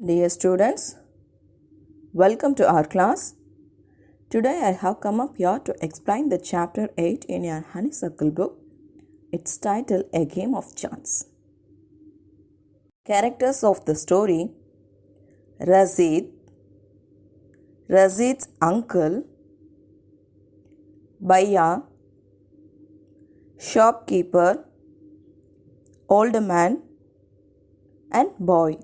Dear students, welcome to our class. Today I have come up here to explain the chapter 8 in your Honeysuckle book. It's titled A Game of Chance. Characters of the story: Razid, Razid's uncle, Bhaiya, shopkeeper, old man, and boy.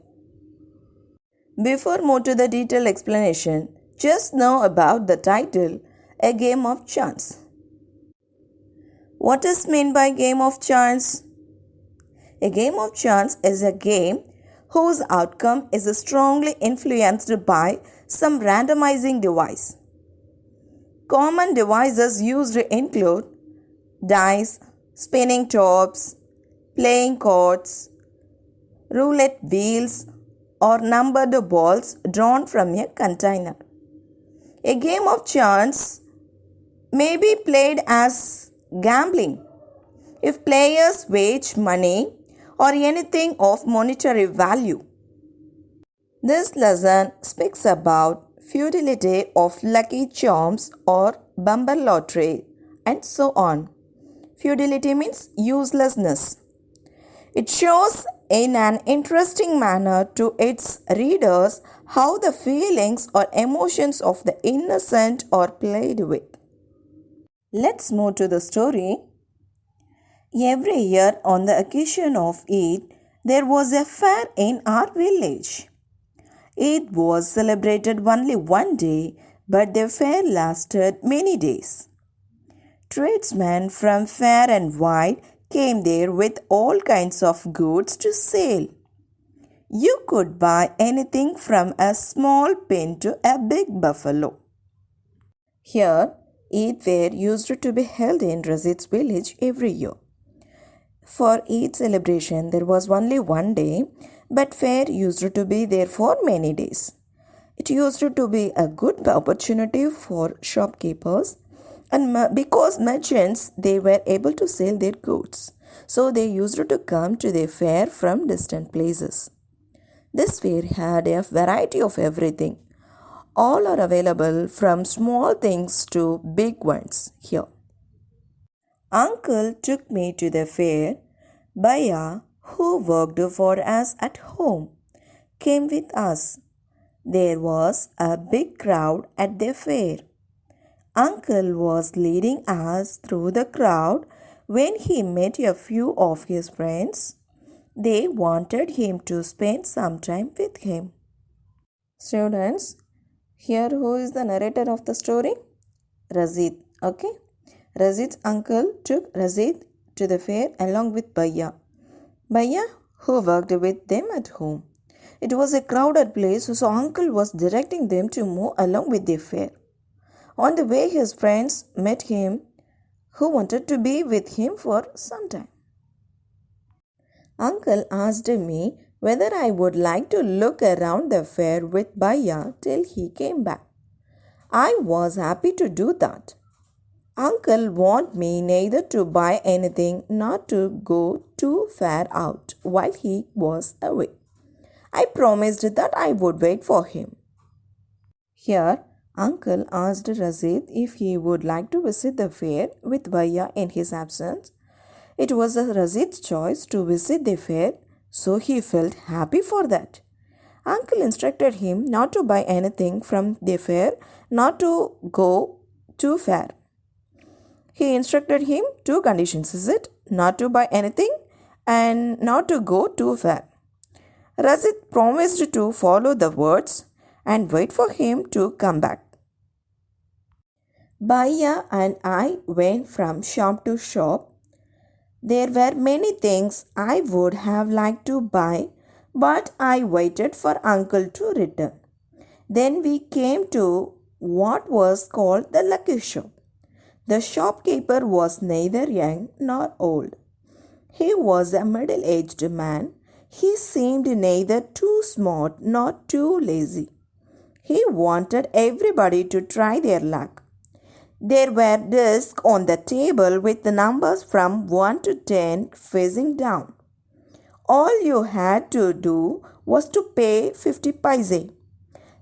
Before move to the detailed explanation, just know about the title, A Game of Chance. What is meant by game of chance? A game of chance is a game whose outcome is strongly influenced by some randomizing device. Common devices used include dice, spinning tops, playing cards, roulette wheels, or numbered balls drawn from a container. A game of chance may be played as gambling if players wager money or anything of monetary value. This lesson speaks about futility of lucky charms or bumper lottery and so on. Futility means uselessness. It shows in an interesting manner to its readers how the feelings or emotions of the innocent are played with. Let's move to the story. Every year on the occasion of Eid, there was a fair in our village. Eid was celebrated only one day, but the fair lasted many days. Tradesmen from far and wide came there with all kinds of goods to sell. You could buy anything from a small pin to a big buffalo. Here, Eid fair used to be held in Razid's village every year. For Eid celebration, there was only one day, but fair used to be there for many days. It used to be a good opportunity for shopkeepers, and because merchants, they were able to sell their goods, so they used to come to the fair from distant places. This fair had a variety of everything. All are available from small things to big ones here. Uncle took me to the fair. Bhaiya, who worked for us at home, came with us. There was a big crowd at the fair. Uncle was leading us through the crowd when he met a few of his friends. They wanted him to spend some time with him. Students, here who is the narrator of the story? Razid. Okay. Razid's uncle took Razid to the fair along with Bhaiya. Bhaiya, who worked with them at home. It was a crowded place, so uncle was directing them to move along with the fair. On the way, his friends met him who wanted to be with him for some time. Uncle asked me whether I would like to look around the fair with Bhaiya till he came back. I was happy to do that. Uncle warned me neither to buy anything nor to go too far out while he was away. I promised that I would wait for him. Here, Uncle asked Razid if he would like to visit the fair with Bhaiya in his absence. It was Razid's choice to visit the fair, so he felt happy for that. Uncle instructed him not to buy anything from the fair, not to go too far. He instructed him two conditions, is it? Not to buy anything and not to go too far. Razid promised to follow the words and wait for him to come back. Bhaiya and I went from shop to shop. There were many things I would have liked to buy, but I waited for Uncle to return. Then we came to what was called the lucky shop. The shopkeeper was neither young nor old. He was a middle-aged man. He seemed neither too smart nor too lazy. He wanted everybody to try their luck. There were discs on the table with the numbers from 1 to 10 facing down. All you had to do was to pay 50 paise.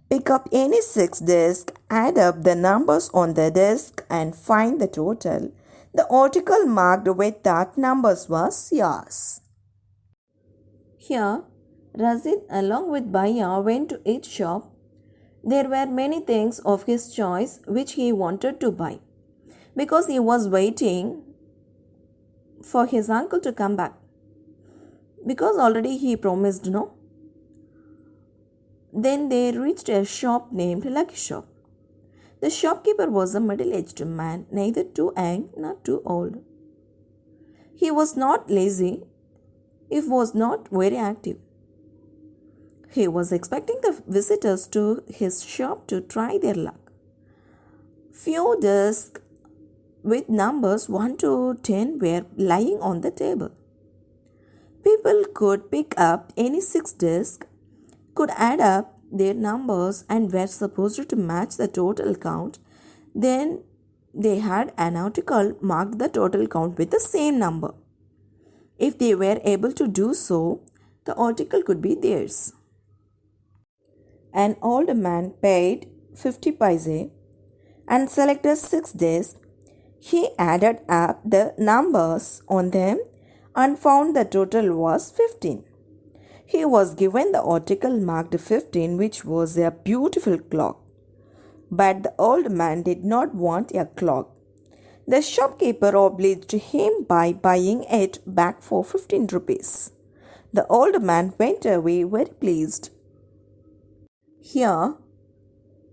Pick up any 6 discs, add up the numbers on the disc and find the total. The article marked with that numbers was yours. Here, Razid along with Bhaiya went to each shop. There were many things of his choice which he wanted to buy because he was waiting for his uncle to come back, because already he promised no. Then they reached a shop named Lucky Shop. The shopkeeper was a middle-aged man, neither too young nor too old. He was not lazy, he was not very active. He was expecting the visitors to his shop to try their luck. Few discs with numbers 1 to 10 were lying on the table. People could pick up any 6 discs, could add up their numbers and were supposed to match the total count. Then they had an article marked the total count with the same number. If they were able to do so, the article could be theirs. An old man paid 50 paise and selected 6 discs. He added up the numbers on them and found the total was 15. He was given the article marked 15, which was a beautiful clock. But the old man did not want a clock. The shopkeeper obliged him by buying it back for 15 rupees. The old man went away very pleased. Here,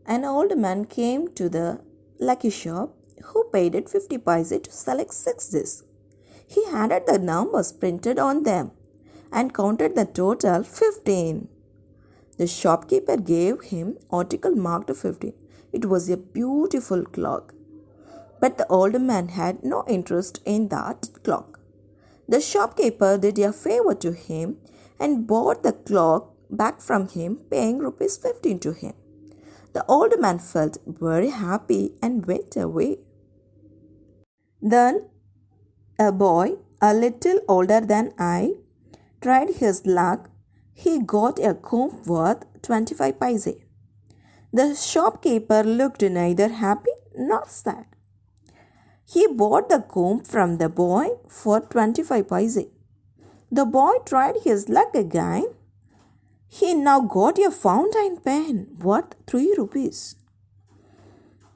an old man came to the Lucky Shop who paid it 50 paise to select 6 discs. He added the numbers printed on them and counted the total 15. The shopkeeper gave him article marked 15. It was a beautiful clock. But the old man had no interest in that clock. The shopkeeper did a favor to him and bought the clock back from him, paying rupees 15 to him. The old man felt very happy and went away. Then a boy, a little older than I, tried his luck. He got a comb worth 25 paise. The shopkeeper looked neither happy nor sad. He bought the comb from the boy for 25 paise. The boy tried his luck again. He now got a fountain pen worth 3 rupees.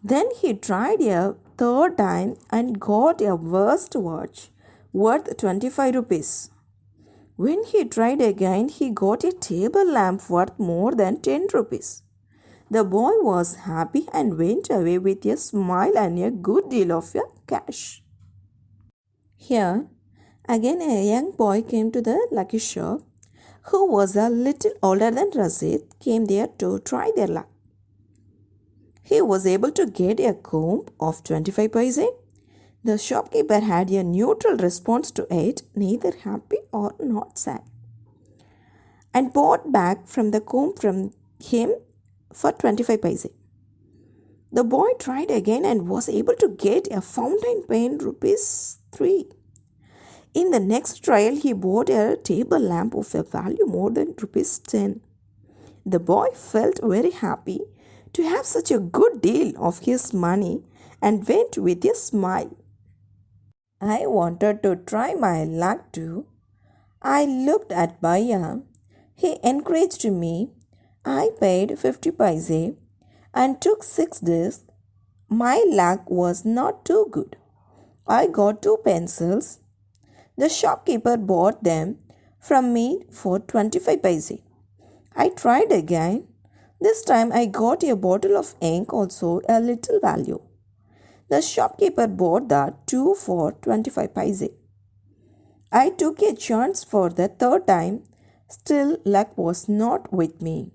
Then he tried a third time and got a wristwatch worth 25 rupees. When he tried again, he got a table lamp worth more than 10 rupees. The boy was happy and went away with a smile and a good deal of cash. Here, again a young boy came to the Lucky Shop, who was a little older than Razid, came there to try their luck. He was able to get a comb of 25 paise. The shopkeeper had a neutral response to it, neither happy or not sad, and bought back from the comb from him for 25 paise. The boy tried again and was able to get a fountain pen rupees 3. In the next trial, he bought a table lamp of a value more than rupees 10. The boy felt very happy to have such a good deal of his money and went with a smile. I wanted to try my luck too. I looked at Bhaiya. He encouraged me. I paid 50 paise and took 6 discs. My luck was not too good. I got 2 pencils. The shopkeeper bought them from me for 25 paise. I tried again. This time I got a bottle of ink, also a little value. The shopkeeper bought that too for 25 paise. I took a chance for the third time. Still, luck was not with me.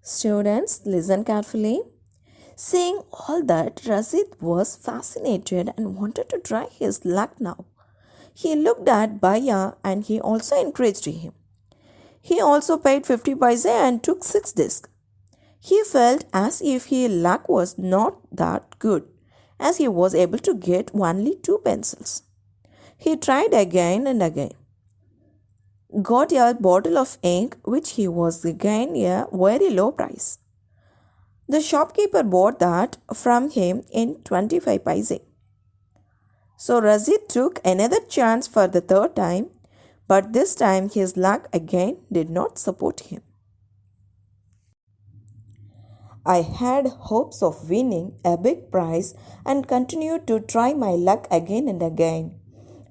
Students, listen carefully. Seeing all that, Razid was fascinated and wanted to try his luck now. He looked at Bhaiya and he also encouraged him. He also paid 50 paise and took 6 discs. He felt as if his luck was not that good, as he was able to get only 2 pencils. He tried again and again. got a bottle of ink which he was again a very low price. The shopkeeper bought that from him in 25 paise. So Razid took another chance for the third time, but this time his luck again did not support him. I had hopes of winning a big prize and continued to try my luck again and again,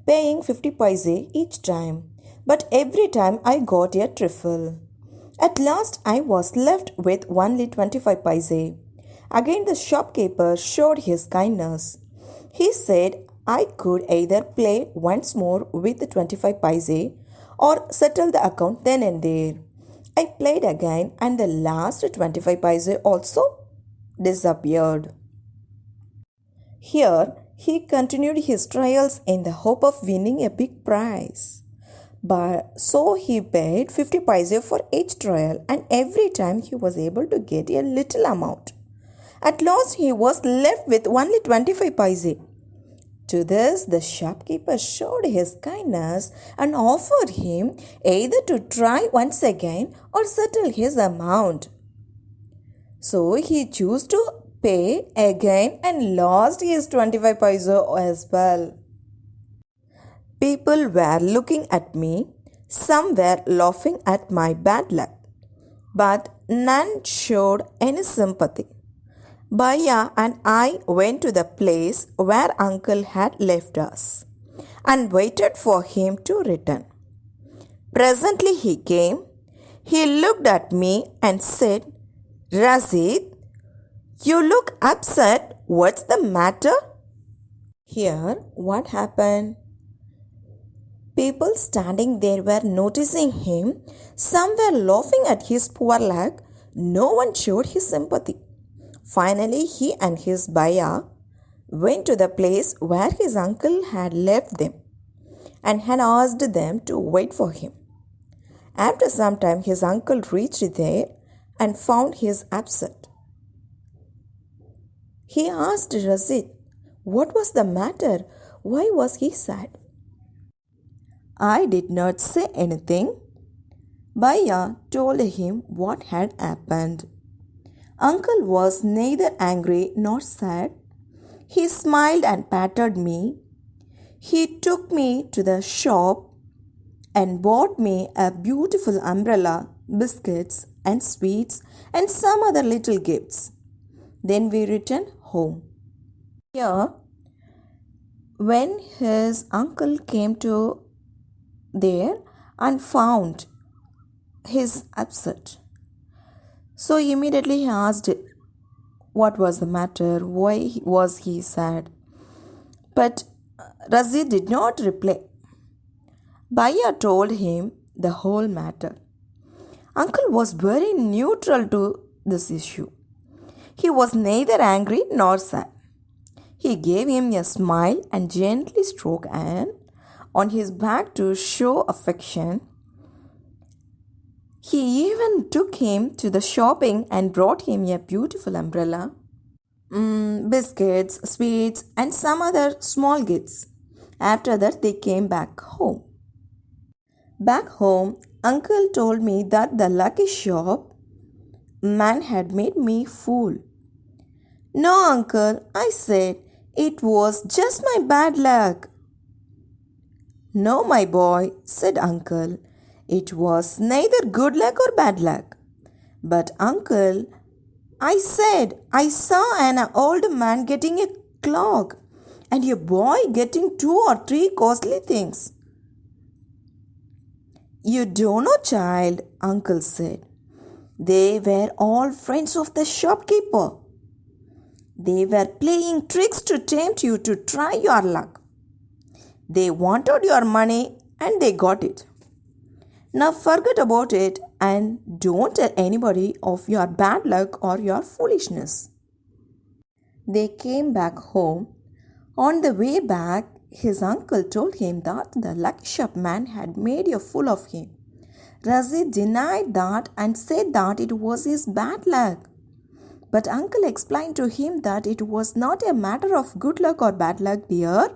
paying 50 paise each time, but every time I got a trifle. At last I was left with only 25 paise. Again the shopkeeper showed his kindness. He said I could either play once more with the 25 paise or settle the account then and there. I played again and the last 25 paise also disappeared. Here he continued his trials in the hope of winning a big prize. But so he paid 50 paise for each trial and every time he was able to get a little amount. At last he was left with only 25 paise. To this the shopkeeper showed his kindness and offered him either to try once again or settle his amount. So he chose to pay again and lost his 25 paise as well. People were looking at me, some were laughing at my bad luck, but none showed any sympathy. Bhaiya and I went to the place where uncle had left us and waited for him to return. Presently he came. He looked at me and said, Razid, you look upset. What's the matter? Here, what happened? People standing there were noticing him. Some were laughing at his poor luck. No one showed his sympathy. Finally, he and his bhaiya went to the place where his uncle had left them and had asked them to wait for him. After some time, his uncle reached there and found his upset. He asked Razid, what was the matter? Why was he sad? I did not say anything. Bhaiya told him what had happened. Uncle was neither angry nor sad. He smiled and patted me. He took me to the shop and bought me a beautiful umbrella, biscuits and sweets and some other little gifts. Then we returned home. Here, when his uncle came to there and found his upset, so immediately he asked what was the matter, why was he sad. But Razid did not reply. Bhaiya told him the whole matter. Uncle was very neutral to this issue. He was neither angry nor sad. He gave him a smile and gently stroked Anne on his back to show affection. He even took him to the shopping and brought him a beautiful umbrella, biscuits, sweets, and some other small gifts. After that, they came back home. Back home, Uncle told me that the lucky shop man had made me fool. No, Uncle, I said, it was just my bad luck. No, my boy, said Uncle. It was neither good luck or bad luck. But uncle, I said I saw an old man getting a clock and a boy getting 2 or 3 costly things. You don't know, child, uncle said. They were all friends of the shopkeeper. They were playing tricks to tempt you to try your luck. They wanted your money and they got it. Now forget about it and don't tell anybody of your bad luck or your foolishness. They came back home. On the way back, his uncle told him that the lucky shop man had made a fool of him. Razid denied that and said that it was his bad luck. But uncle explained to him that it was not a matter of good luck or bad luck, dear.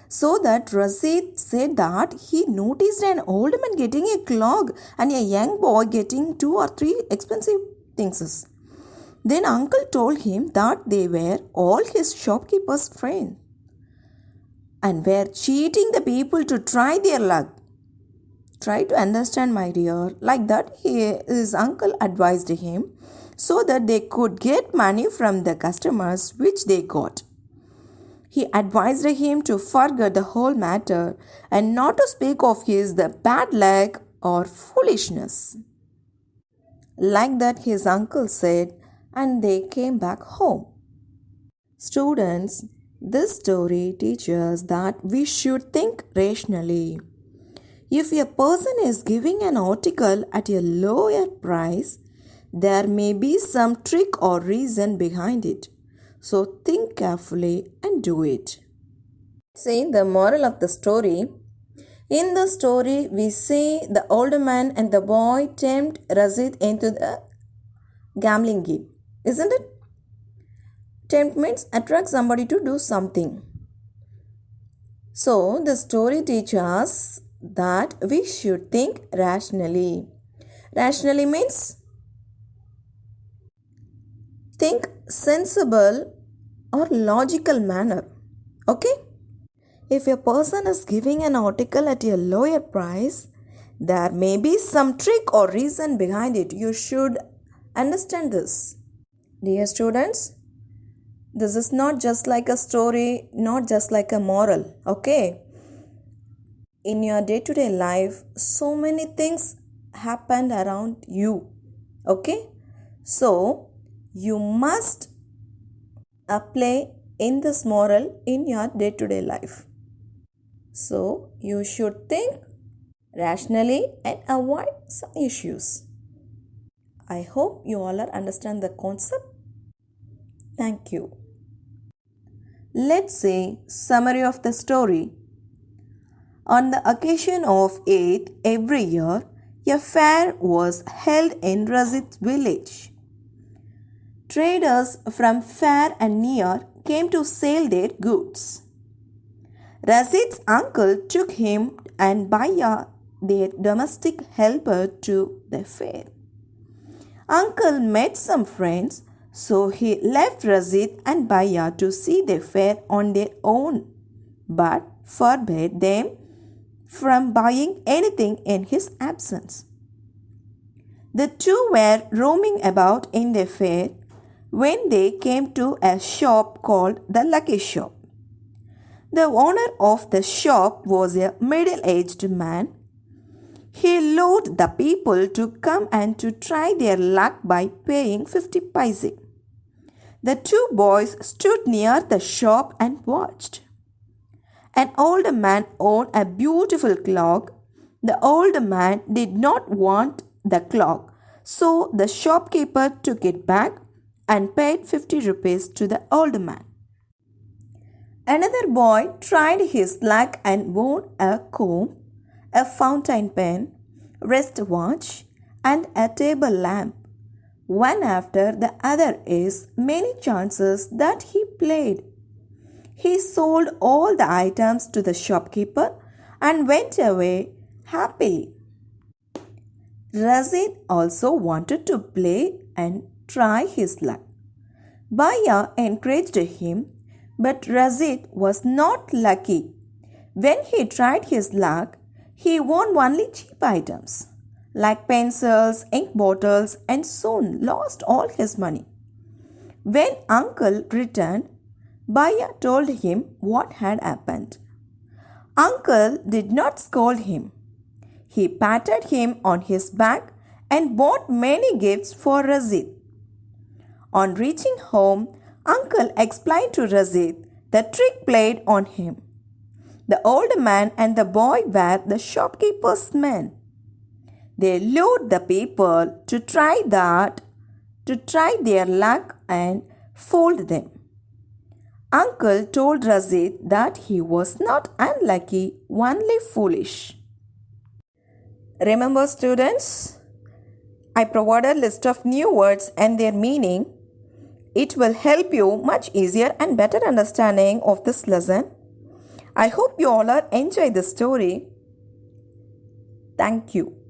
So that Razid said that he noticed an old man getting a clock and a young boy getting 2 or 3 expensive things. Then uncle told him that they were all his shopkeeper's friends and were cheating the people to try their luck. Try to understand, my dear. Like that, his uncle advised him so that they could get money from the customers, which they got. He advised him to forget the whole matter and not to speak of his the bad luck or foolishness. Like that, his uncle said, and they came back home. Students, this story teaches that we should think rationally. If a person is giving an article at a lower price, there may be some trick or reason behind it. So think carefully and do it. See the moral of the story. In the story, we see the older man and the boy tempt Razid into the gambling game. Isn't it? Tempt means attract somebody to do something. So the story teaches us that we should think rationally. Rationally means think sensible or logical manner. Okay? If a person is giving an article at a lower price, there may be some trick or reason behind it. You should understand this. Dear students, this is not just like a story, not just like a moral. Okay? In your day-to-day life, so many things happen around you. Okay? So, you must apply in this moral in your day-to-day life. So, you should think rationally and avoid some issues. I hope you all understand the concept. Thank you. Let's say summary of the story. On the occasion of Eid every year, a fair was held in Razid's village. Traders from far and near came to sell their goods. Razid's uncle took him and Baya, their domestic helper, to the fair. Uncle met some friends, so he left Razid and Baya to see the fair on their own, but forbade them from buying anything in his absence. The two were roaming about in the fair when they came to a shop called the Lucky Shop. The owner of the shop was a middle-aged man. He lured the people to come and to try their luck by paying 50 paise. The two boys stood near the shop and watched. An old man owned a beautiful clock. The old man did not want the clock, so the shopkeeper took it back and paid 50 rupees to the old man. Another boy tried his luck and won a comb, a fountain pen, wristwatch, and a table lamp. One after the other is many chances that he played. He sold all the items to the shopkeeper and went away happily. Razid also wanted to play and try his luck. Baya encouraged him, but Razid was not lucky. When he tried his luck, he won only cheap items like pencils, ink bottles, and soon lost all his money. When uncle returned, Baya told him what had happened. Uncle did not scold him. He patted him on his back and bought many gifts for Razid. On reaching home, Uncle explained to Razid the trick played on him. The old man and the boy were the shopkeeper's men. They lured the people to try their luck and fooled them. Uncle told Razid that he was not unlucky, only foolish. Remember, students, I provided a list of new words and their meaning. It will help you much easier and better understanding of this lesson. I hope you all are enjoy the story. Thank you.